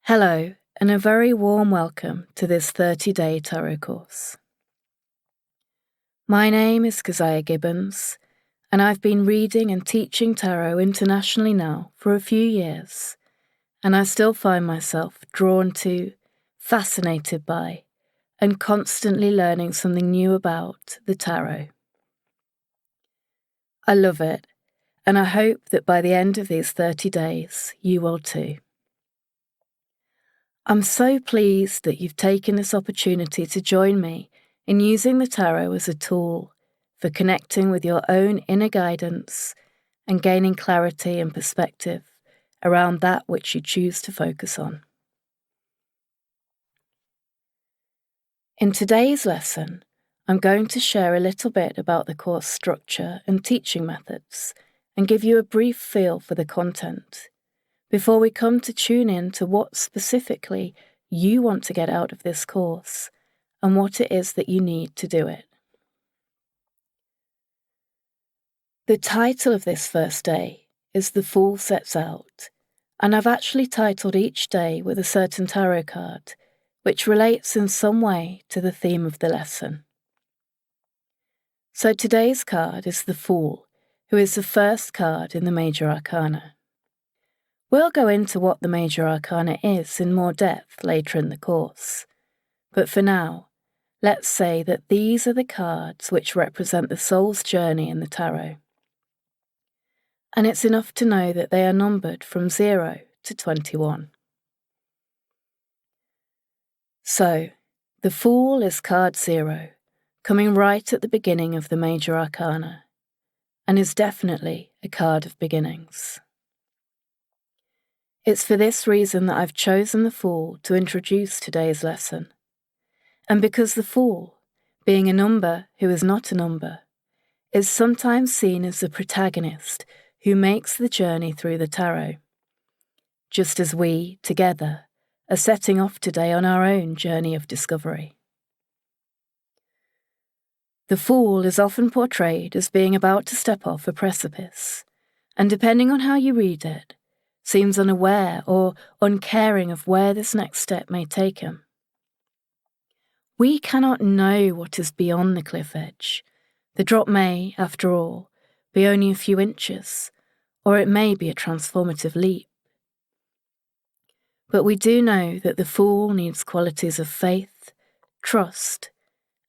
Hello, and a very warm welcome to this 30-day tarot course. My name is Keziah Gibbons, and I've been reading and teaching tarot internationally now for a few years, and I still find myself drawn to, fascinated by, and constantly learning something new about the tarot. I love it, and I hope that by the end of these 30 days, you will too. I'm so pleased that you've taken this opportunity to join me in using the tarot as a tool for connecting with your own inner guidance and gaining clarity and perspective around that which you choose to focus on. In today's lesson, I'm going to share a little bit about the course structure and teaching methods and give you a brief feel for the content before we come to tune in to what specifically you want to get out of this course and what it is that you need to do it. The title of this first day is The Fool Sets Out, and I've actually titled each day with a certain tarot card, which relates in some way to the theme of the lesson. So today's card is the Fool, who is the first card in the Major Arcana. We'll go into what the Major Arcana is in more depth later in the course, but for now, let's say that these are the cards which represent the soul's journey in the tarot. And it's enough to know that they are numbered from 0 to 21. So, the Fool is card 0, coming right at the beginning of the Major Arcana, and is definitely a card of beginnings. It's for this reason that I've chosen the Fool to introduce today's lesson. And because the Fool, being a number who is not a number, is sometimes seen as the protagonist who makes the journey through the tarot, just as we, together, are setting off today on our own journey of discovery. The Fool is often portrayed as being about to step off a precipice, and depending on how you read it, seems unaware or uncaring of where this next step may take him. We cannot know what is beyond the cliff edge. The drop may, after all, be only a few inches, or it may be a transformative leap. But we do know that the Fool needs qualities of faith, trust,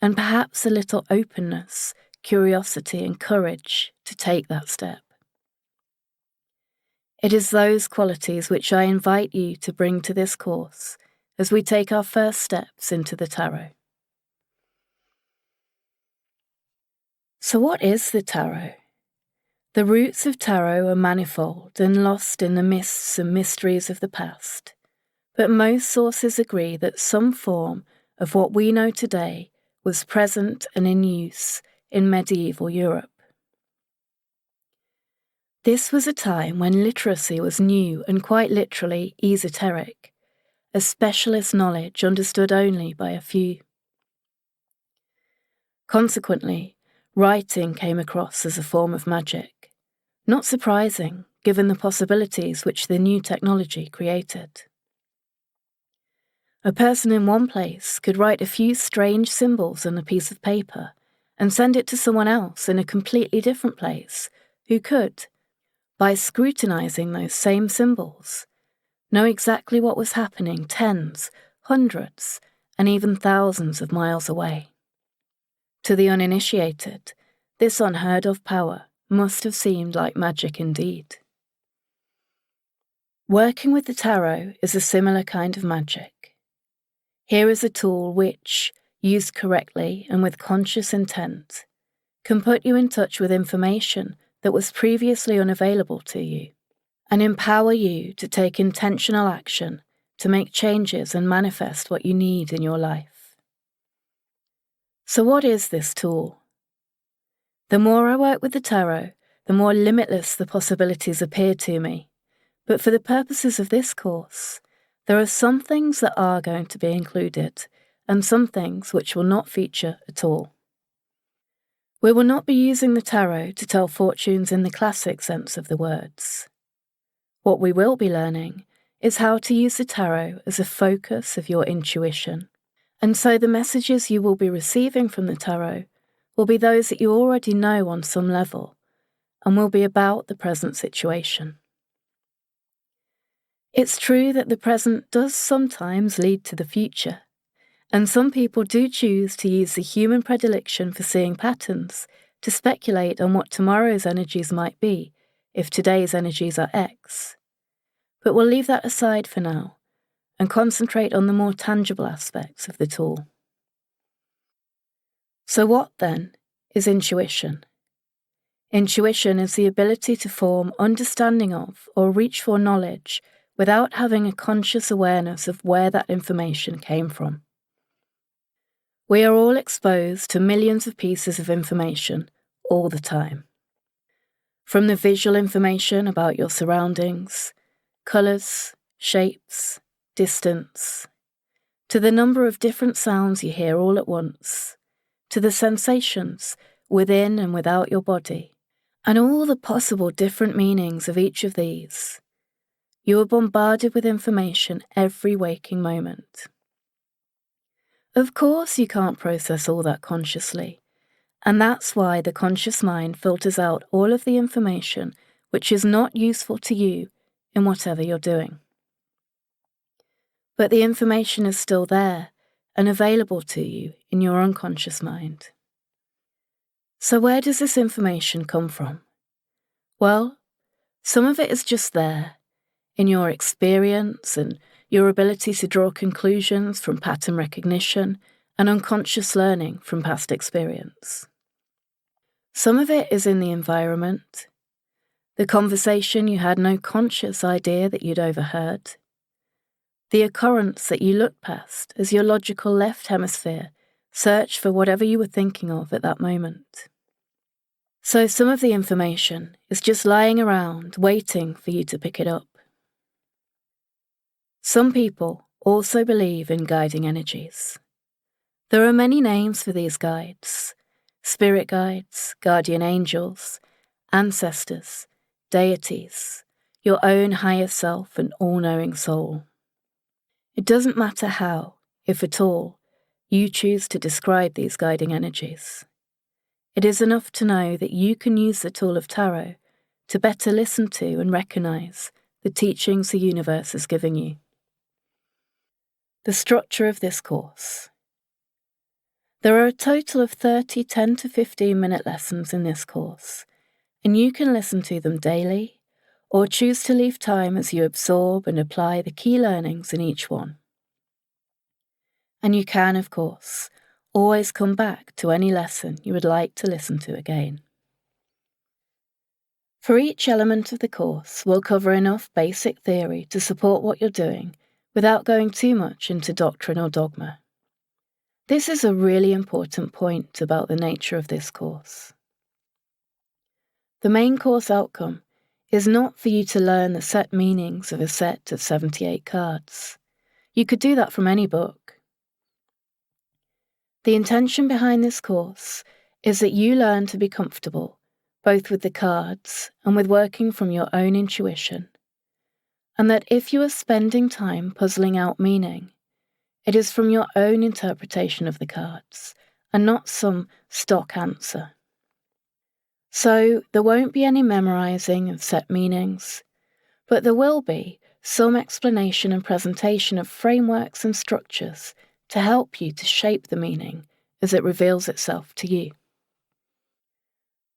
and perhaps a little openness, curiosity, and courage to take that step. It is those qualities which I invite you to bring to this course as we take our first steps into the tarot. So what is the tarot? The roots of tarot are manifold and lost in the mists and mysteries of the past, but most sources agree that some form of what we know today was present and in use in medieval Europe. This was a time when literacy was new and quite literally esoteric, a specialist knowledge understood only by a few. Consequently, writing came across as a form of magic, not surprising given the possibilities which the new technology created. A person in one place could write a few strange symbols on a piece of paper and send it to someone else in a completely different place who could, by scrutinizing those same symbols, know exactly what was happening tens, hundreds, and even thousands of miles away. To the uninitiated, this unheard-of power must have seemed like magic indeed. Working with the tarot is a similar kind of magic. Here is a tool which, used correctly and with conscious intent, can put you in touch with information that was previously unavailable to you, and empower you to take intentional action to make changes and manifest what you need in your life. So what is this tool? The more I work with the tarot, the more limitless the possibilities appear to me, but for the purposes of this course, there are some things that are going to be included, and some things which will not feature at all. We will not be using the tarot to tell fortunes in the classic sense of the words. What we will be learning is how to use the tarot as a focus of your intuition. And so the messages you will be receiving from the tarot will be those that you already know on some level and will be about the present situation. It's true that the present does sometimes lead to the future, and some people do choose to use the human predilection for seeing patterns to speculate on what tomorrow's energies might be if today's energies are X. But we'll leave that aside for now and concentrate on the more tangible aspects of the tool. So what, then, is intuition? Intuition is the ability to form understanding of or reach for knowledge without having a conscious awareness of where that information came from. We are all exposed to millions of pieces of information all the time. From the visual information about your surroundings, colours, shapes, distance, to the number of different sounds you hear all at once, to the sensations within and without your body, and all the possible different meanings of each of these. You are bombarded with information every waking moment. Of course, you can't process all that consciously, and that's why the conscious mind filters out all of the information which is not useful to you in whatever you're doing. But the information is still there and available to you in your unconscious mind. So where does this information come from? Well, some of it is just there, in your experience and your ability to draw conclusions from pattern recognition and unconscious learning from past experience. Some of it is in the environment, the conversation you had no conscious idea that you'd overheard, the occurrence that you looked past as your logical left hemisphere searched for whatever you were thinking of at that moment. So some of the information is just lying around waiting for you to pick it up. Some people also believe in guiding energies. There are many names for these guides: spirit guides, guardian angels, ancestors, deities, your own higher self and all-knowing soul. It doesn't matter how, if at all, you choose to describe these guiding energies. It is enough to know that you can use the tool of tarot to better listen to and recognize the teachings the universe is giving you. The structure of this course. There are a total of 30 10 to 15 minute lessons in this course, and you can listen to them daily or choose to leave time as you absorb and apply the key learnings in each one. And you can, of course, always come back to any lesson you would like to listen to again. For each element of the course, we'll cover enough basic theory to support what you're doing without going too much into doctrine or dogma. This is a really important point about the nature of this course. The main course outcome is not for you to learn the set meanings of a set of 78 cards. You could do that from any book. The intention behind this course is that you learn to be comfortable, both with the cards and with working from your own intuition, and that if you are spending time puzzling out meaning, it is from your own interpretation of the cards and not some stock answer. So there won't be any memorizing of set meanings, but there will be some explanation and presentation of frameworks and structures to help you to shape the meaning as it reveals itself to you.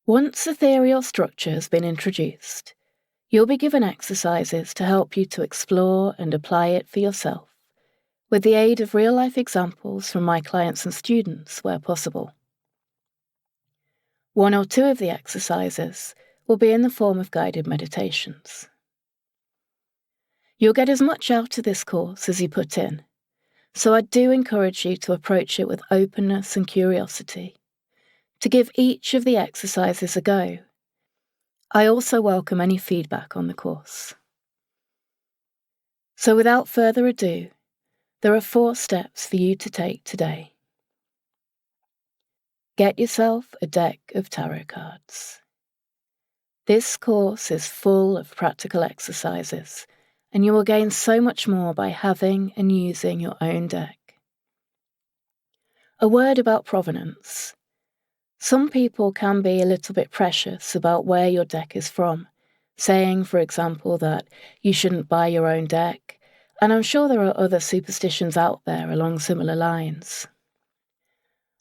Once the theory or structure has been introduced, you'll be given exercises to help you to explore and apply it for yourself, with the aid of real-life examples from my clients and students where possible. One or two of the exercises will be in the form of guided meditations. You'll get as much out of this course as you put in, so I do encourage you to approach it with openness and curiosity, to give each of the exercises a go. I also welcome any feedback on the course. So without further ado, there are 4 steps for you to take today. Get yourself a deck of tarot cards. This course is full of practical exercises and you will gain so much more by having and using your own deck. A word about provenance. Some people can be a little bit precious about where your deck is from, saying, for example, that you shouldn't buy your own deck, and I'm sure there are other superstitions out there along similar lines.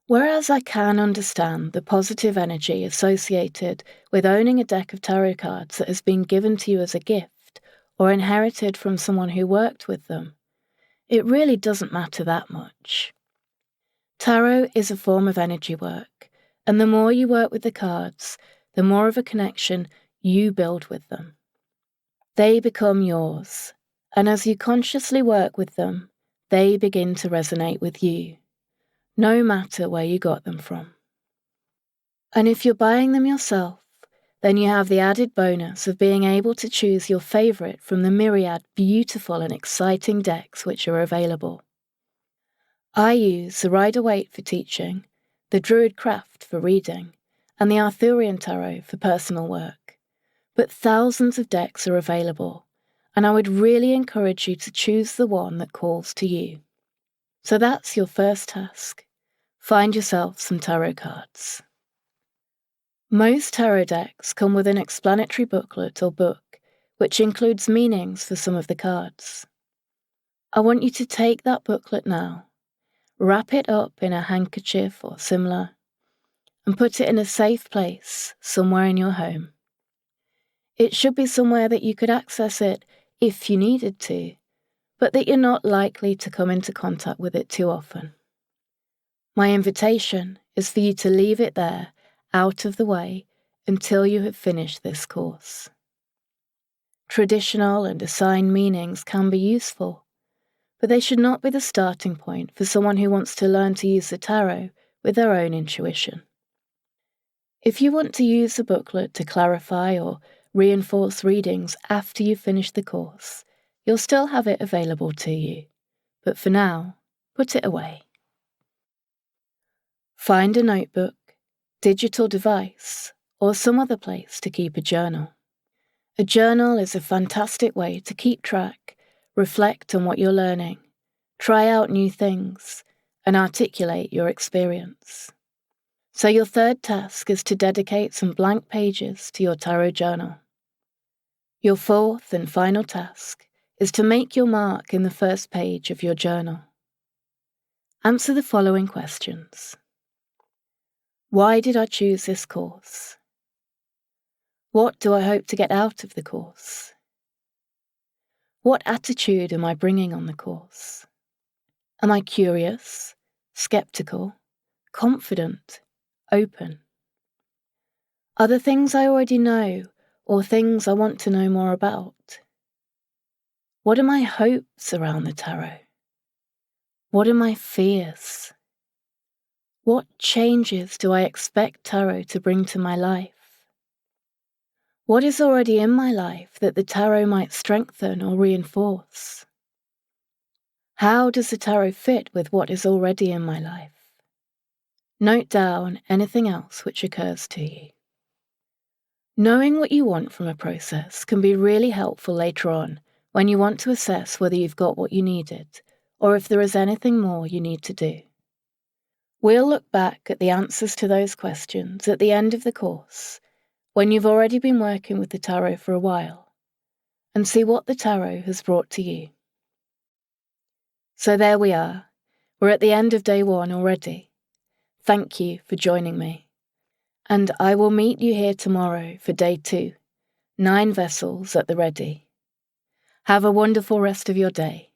Whereas I can understand the positive energy associated with owning a deck of tarot cards that has been given to you as a gift or inherited from someone who worked with them, it really doesn't matter that much. Tarot is a form of energy work, and the more you work with the cards, the more of a connection you build with them. They become yours, and as you consciously work with them, they begin to resonate with you, no matter where you got them from. And if you're buying them yourself, then you have the added bonus of being able to choose your favourite from the myriad beautiful and exciting decks which are available. I use the Rider-Waite for teaching, the Druid Craft for reading, and the Arthurian Tarot for personal work. But thousands of decks are available, and I would really encourage you to choose the one that calls to you. So that's your first task. Find yourself some tarot cards. Most tarot decks come with an explanatory booklet or book, which includes meanings for some of the cards. I want you to take that booklet now, wrap it up in a handkerchief or similar, and put it in a safe place somewhere in your home. It should be somewhere that you could access it if you needed to, but that you're not likely to come into contact with it too often. My invitation is for you to leave it there, out of the way, until you have finished this course. Traditional and assigned meanings can be useful, but they should not be the starting point for someone who wants to learn to use the tarot with their own intuition. If you want to use the booklet to clarify or reinforce readings after you've finished the course, you'll still have it available to you, but for now, put it away. Find a notebook, digital device, or some other place to keep a journal. A journal is a fantastic way to keep track, reflect on what you're learning, try out new things, and articulate your experience. So your third task is to dedicate some blank pages to your tarot journal. Your fourth and final task is to make your mark in the first page of your journal. Answer the following questions. Why did I choose this course? What do I hope to get out of the course? What attitude am I bringing on the course? Am I curious, skeptical, confident, open? Are there things I already know or things I want to know more about? What are my hopes around the tarot? What are my fears? What changes do I expect tarot to bring to my life? What is already in my life that the tarot might strengthen or reinforce? How does the tarot fit with what is already in my life? Note down anything else which occurs to you. Knowing what you want from a process can be really helpful later on when you want to assess whether you've got what you needed or if there is anything more you need to do. We'll look back at the answers to those questions at the end of the course, when you've already been working with the tarot for a while, and see what the tarot has brought to you. So there we are. We're at the end of day 1 already. Thank you for joining me. And I will meet you here tomorrow for day 2, 9 vessels at the ready. Have a wonderful rest of your day.